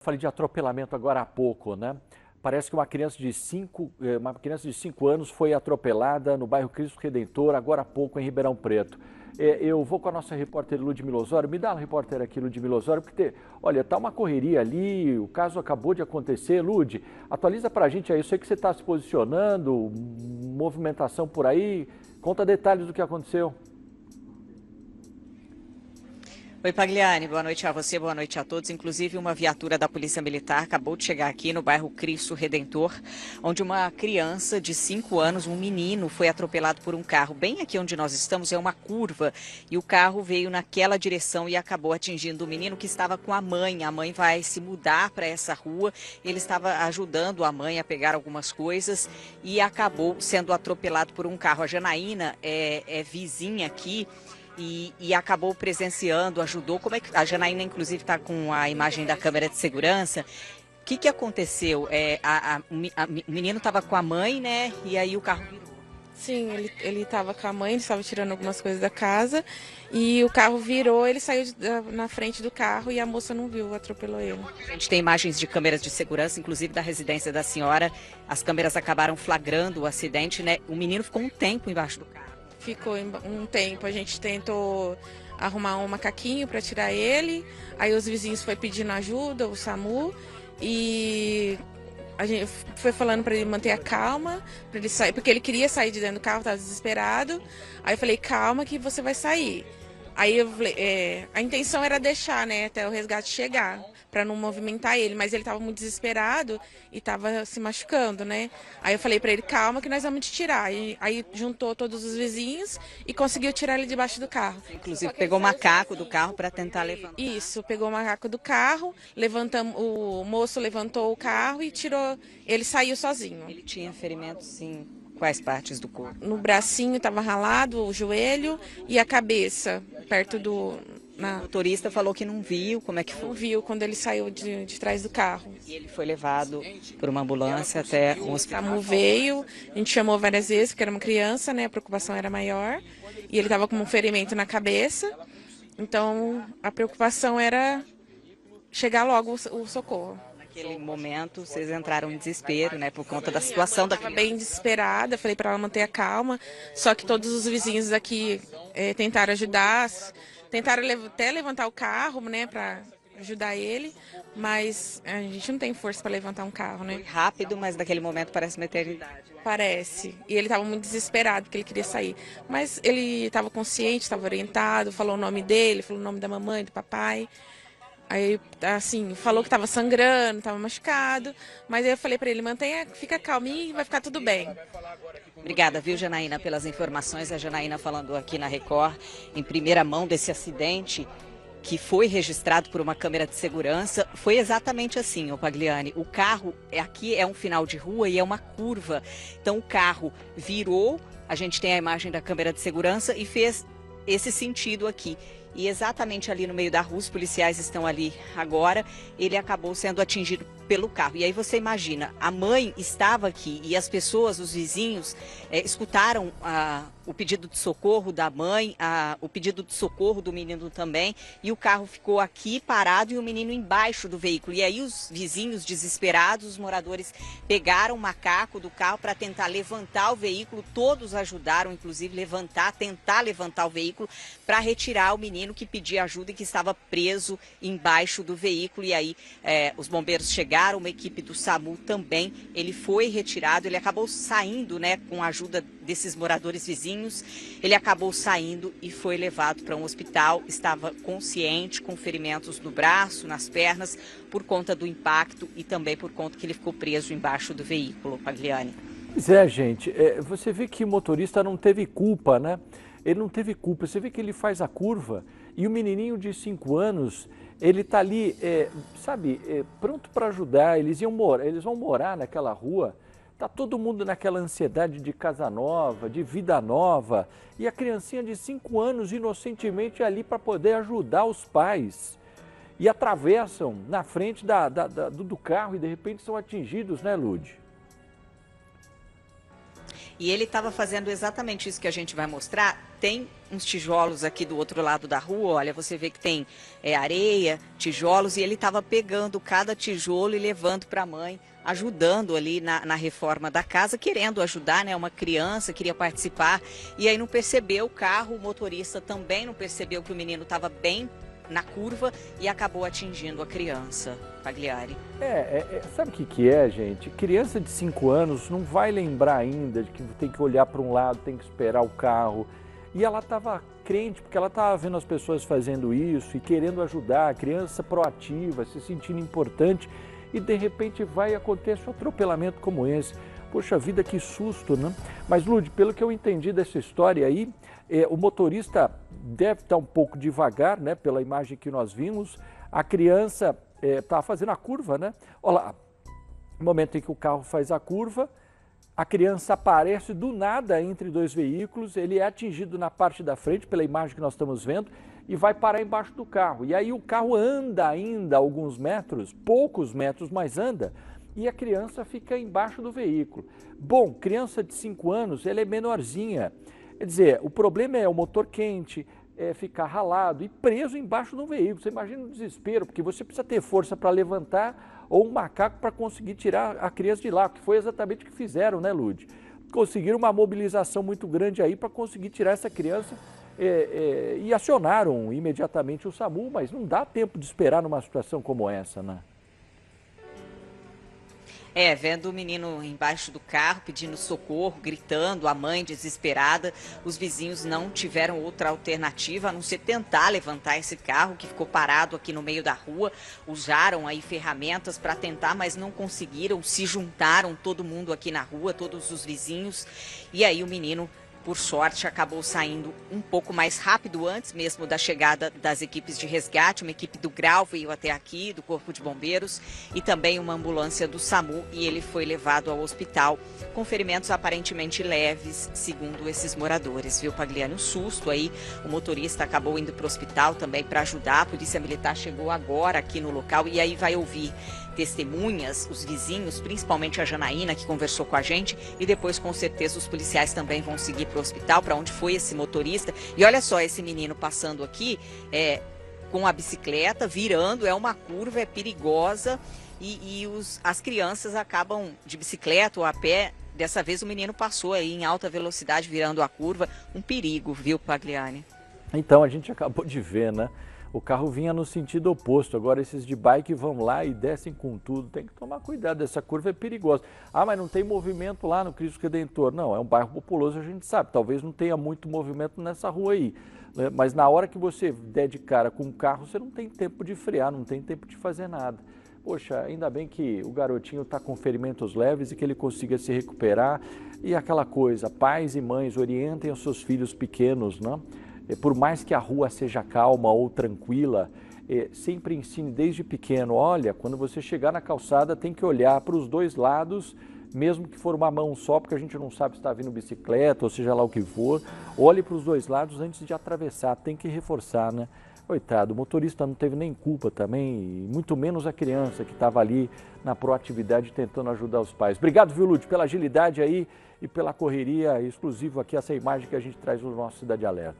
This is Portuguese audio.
Falei de atropelamento agora há pouco, né? Parece que uma criança de 5 anos foi atropelada no bairro Cristo Redentor, agora há pouco em Ribeirão Preto. Eu vou com a nossa repórter Ludmila Osório. Me dá uma repórter aqui, Ludmila Osório, porque, olha, tá uma correria ali, o caso acabou de acontecer. Lud, atualiza pra gente aí, eu sei que você está se posicionando, movimentação por aí, conta detalhes do que aconteceu. Oi, Pagliani, boa noite a você, boa noite a todos. Inclusive, uma viatura da Polícia Militar acabou de chegar aqui no bairro Cristo Redentor, onde uma criança de 5 anos, um menino, foi atropelado por um carro. Bem aqui onde nós estamos é uma curva e o carro veio naquela direção e acabou atingindo o menino que estava com a mãe. A mãe vai se mudar para essa rua, ele estava ajudando a mãe a pegar algumas coisas e acabou sendo atropelado por um carro. A Janaína é vizinha aqui. E acabou presenciando, ajudou. Como é que a Janaína, inclusive, está com a imagem da câmera de segurança? O que aconteceu? O menino estava com a mãe, né? E aí o carro virou. Sim, ele estava com a mãe, ele estava tirando algumas coisas da casa e o carro virou, ele saiu na frente do carro e a moça não viu, atropelou ele. A gente tem imagens de câmeras de segurança, inclusive da residência da senhora. As câmeras acabaram flagrando o acidente, né? O menino ficou um tempo embaixo do carro. Ficou um tempo, a gente tentou arrumar um macaquinho para tirar ele, aí os vizinhos foi pedindo ajuda, o SAMU, e a gente foi falando para ele manter a calma, para ele sair, porque ele queria sair de dentro do carro, estava desesperado. Aí eu falei, calma que você vai sair. Aí eu falei, a intenção era deixar, né, até o resgate chegar, para não movimentar ele, mas ele estava muito desesperado e estava se machucando, né? Aí eu falei para ele, calma que nós vamos te tirar. E aí juntou todos os vizinhos e conseguiu tirar ele debaixo do carro. Inclusive pegou o macaco do carro para tentar levantar. Isso, pegou o macaco do carro, o moço levantou o carro e tirou, ele saiu sozinho. Ele tinha ferimentos, sim. Quais partes do corpo? No bracinho estava ralado, o joelho e a cabeça, perto do... O motorista falou que não viu, como é que foi? Não viu quando ele saiu de trás do carro. E ele foi levado por uma ambulância até um O hospital. SAMU veio, a gente chamou várias vezes, porque era uma criança, né? A preocupação era maior. E ele estava com um ferimento na cabeça. Então, a preocupação era chegar logo o socorro. Naquele momento, vocês entraram em desespero, né? Por conta da situação da Estava criança. bem desesperada, falei para ela manter a calma. Só que todos os vizinhos aqui tentaram ajudar, tentaram até levantar o carro, né? Para ajudar ele. Mas a gente não tem força para levantar um carro, né? Rápido, mas naquele momento parece uma eternidade. Parece. E ele estava muito desesperado, porque ele queria sair. Mas ele estava consciente, estava orientado, falou o nome dele, falou o nome da mamãe, do papai. Aí, assim, falou que estava sangrando, estava machucado. Mas aí eu falei para ele, fica calminho, vai ficar tudo bem. Obrigada, viu, Janaína, pelas informações. A Janaína falando aqui na Record, em primeira mão desse acidente que foi registrado por uma câmera de segurança. Foi exatamente assim, ô Pagliani. O carro, aqui é um final de rua e é uma curva. Então o carro virou, a gente tem a imagem da câmera de segurança e fez esse sentido aqui. E exatamente ali no meio da rua, os policiais estão ali agora, ele acabou sendo atingido pelo carro. E aí você imagina, a mãe estava aqui e as pessoas, os vizinhos, escutaram o pedido de socorro da mãe, o pedido de socorro do menino também, e o carro ficou aqui parado e o menino embaixo do veículo. E aí os vizinhos desesperados, os moradores pegaram o macaco do carro para tentar levantar o veículo, todos ajudaram, inclusive, tentar levantar o veículo para retirar o menino que pedia ajuda e que estava preso embaixo do veículo. E aí os bombeiros chegaram, uma equipe do SAMU também, ele foi retirado, ele acabou saindo, né, com a ajuda desses moradores vizinhos, ele acabou saindo e foi levado para um hospital, estava consciente, com ferimentos no braço, nas pernas, por conta do impacto e também por conta que ele ficou preso embaixo do veículo, Pagliani. Pois é, gente, você vê que o motorista não teve culpa, né? Ele não teve culpa, você vê que ele faz a curva e o menininho de 5 anos, ele tá ali, pronto para ajudar, eles vão morar naquela rua, tá todo mundo naquela ansiedade de casa nova, de vida nova, e a criancinha de 5 anos inocentemente ali para poder ajudar os pais. E atravessam na frente do carro e de repente são atingidos, né, Lud? E ele estava fazendo exatamente isso que a gente vai mostrar. Tem uns tijolos aqui do outro lado da rua, olha, você vê que tem areia, tijolos, e ele estava pegando cada tijolo e levando para a mãe, ajudando ali na reforma da casa, querendo ajudar, né? Uma criança queria participar, e aí não percebeu o carro, o motorista também não percebeu que o menino estava bem na curva e acabou atingindo a criança. Pagliari. Sabe o que é, gente? Criança de 5 anos não vai lembrar ainda de que tem que olhar para um lado, tem que esperar o carro. E ela estava crente, porque ela estava vendo as pessoas fazendo isso e querendo ajudar, a criança proativa, se sentindo importante, e de repente vai acontecer um atropelamento como esse. Poxa vida, que susto, né? Mas, Lud, pelo que eu entendi dessa história aí, o motorista deve estar um pouco devagar, né? Pela imagem que nós vimos, a criança está fazendo a curva, né? Olha lá, no momento em que o carro faz a curva, a criança aparece do nada entre dois veículos, ele é atingido na parte da frente, pela imagem que nós estamos vendo, e vai parar embaixo do carro. E aí o carro anda ainda alguns metros, poucos metros, mas anda, e a criança fica embaixo do veículo. Bom, criança de 5 anos, ela é menorzinha. Quer dizer, o problema é o motor quente, ficar ralado e preso embaixo de um veículo. Você imagina o desespero, porque você precisa ter força para levantar ou um macaco para conseguir tirar a criança de lá, que foi exatamente o que fizeram, né, Lud? Conseguiram uma mobilização muito grande aí para conseguir tirar essa criança e acionaram imediatamente o SAMU, mas não dá tempo de esperar numa situação como essa, né? Vendo o menino embaixo do carro, pedindo socorro, gritando, a mãe desesperada, os vizinhos não tiveram outra alternativa a não ser tentar levantar esse carro que ficou parado aqui no meio da rua. Usaram aí ferramentas para tentar, mas não conseguiram, se juntaram todo mundo aqui na rua, todos os vizinhos, e aí o menino, por sorte, acabou saindo um pouco mais rápido antes mesmo da chegada das equipes de resgate. Uma equipe do Grau veio até aqui, do Corpo de Bombeiros, e também uma ambulância do SAMU, e ele foi levado ao hospital com ferimentos aparentemente leves, segundo esses moradores, viu, Pagliari? Um susto aí, o motorista acabou indo para o hospital também para ajudar, a Polícia Militar chegou agora aqui no local, e aí vai ouvir testemunhas, os vizinhos, principalmente a Janaína, que conversou com a gente, e depois com certeza os policiais também vão seguir para o hospital, para onde foi esse motorista. E olha só, esse menino passando aqui com a bicicleta, virando, é uma curva, é perigosa, e as crianças acabam de bicicleta ou a pé. Dessa vez o menino passou aí em alta velocidade, virando a curva, um perigo, viu, Pagliari? Então, a gente acabou de ver, né? O carro vinha no sentido oposto, agora esses de bike vão lá e descem com tudo, tem que tomar cuidado, essa curva é perigosa. Ah, mas não tem movimento lá no Cristo Redentor. Não, é um bairro populoso, a gente sabe, talvez não tenha muito movimento nessa rua aí, né? Mas na hora que você der de cara com o carro, você não tem tempo de frear, não tem tempo de fazer nada. Poxa, ainda bem que o garotinho está com ferimentos leves e que ele consiga se recuperar. E aquela coisa, pais e mães orientem os seus filhos pequenos, né? Por mais que a rua seja calma ou tranquila, sempre ensine desde pequeno, olha, quando você chegar na calçada tem que olhar para os dois lados, mesmo que for uma mão só, porque a gente não sabe se está vindo bicicleta ou seja lá o que for, olhe para os dois lados antes de atravessar, tem que reforçar, né? Coitado, o motorista não teve nem culpa também, muito menos a criança que estava ali na proatividade tentando ajudar os pais. Obrigado, viu, Lud, pela agilidade aí e pela correria exclusiva aqui, essa imagem que a gente traz no nosso Cidade Alerta.